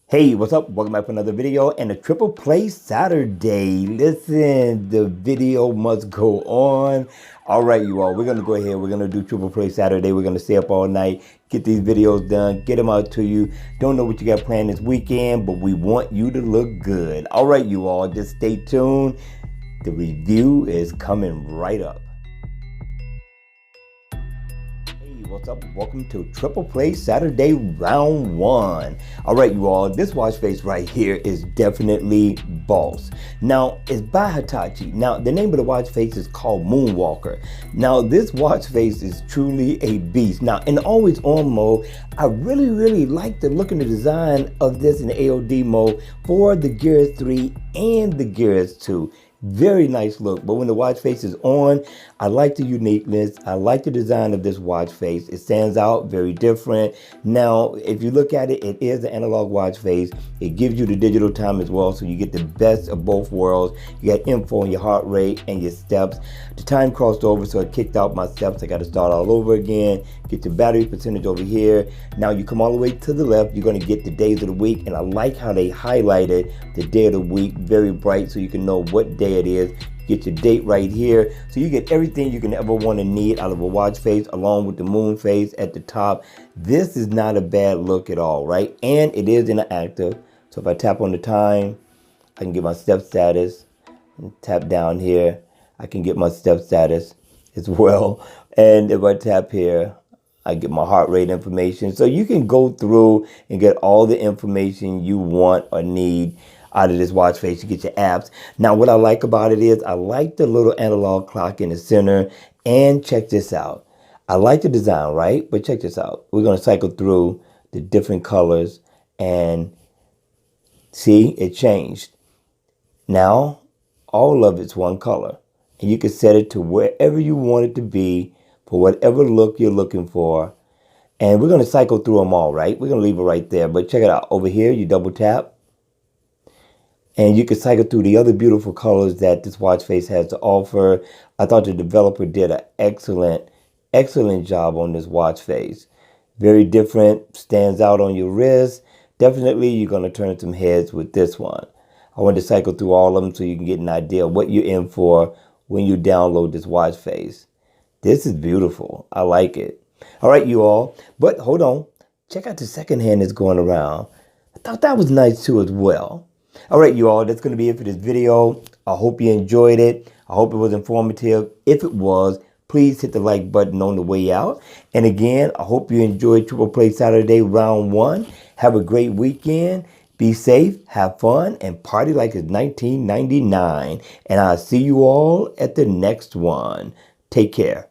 Hey, what's up? Welcome back for another video and a triple play Saturday. Listen, the video must go on. All right, you all, we're going to go ahead. We're going to do triple play Saturday. We're going to stay up all night, get these videos done, get them out to you. Don't know what you got planned this weekend, but we want you to look good. All right, you all, just stay tuned. The review is coming right up. What's up? Welcome to Triple Play Saturday Round 1. All right, you all, this watch face right here is definitely boss. Now, it's by Hitachi. Now, the name of the watch face is called Moonwalker. Now, this watch face is truly a beast. Now, in the always on mode, I really like the look and the design of this in the AOD mode for the Gears 3 and the Gears 2. Very nice look, but when the watch face is on, I like the uniqueness. I like the design of this watch face. It stands out, very different. Now, if you look at it, it is an analog watch face. It gives you the digital time as well, so you get the best of both worlds. You got info on your heart rate and your steps. The time crossed over, so it kicked out my steps. I got to start all over again. Get your battery percentage over here. Now you come all the way to the left, you're going to get the days of the week, and I like how they highlighted the day of the week very bright so you can know what day it is. Get your date right here, so you get everything you can ever want to need out of a watch face, along with the moon face at the top. This is not a bad look at all, right? And it is in an active, so if I tap on the time, I can get my step status. And tap down here, I can get my step status as well. And if I tap here, I get my heart rate information. So you can go through and get all the information you want or need out of this watch face. You get your apps. Now, what I like about it is I like the little analog clock in the center. And check this out. I like the design, right? But check this out. We're going to cycle through the different colors and see it changed. Now, all of it's one color. And you can set it to wherever you want it to be for whatever look you're looking for. And we're going to cycle through them all, right? We're going to leave it right there. But check it out. Over here, you double tap. And you can cycle through the other beautiful colors that this watch face has to offer. I thought the developer did an excellent job on this watch face. Very different, stands out on your wrist. Definitely you're going to turn some heads with this one. I want to cycle through all of them so you can get an idea of what you're in for when you download this watch face. This is beautiful. I like it. All right, you all. But hold on. Check out the second hand that's going around. I thought that was nice too as well. All right, you all, that's going to be it for this video. I hope you enjoyed it. I hope it was informative. If it was, please hit the like button on the way out. And again, I hope you enjoyed Triple Play Saturday Round 1. Have a great weekend. Be safe, have fun, and party like it's 1999. And I'll see you all at the next one. Take care.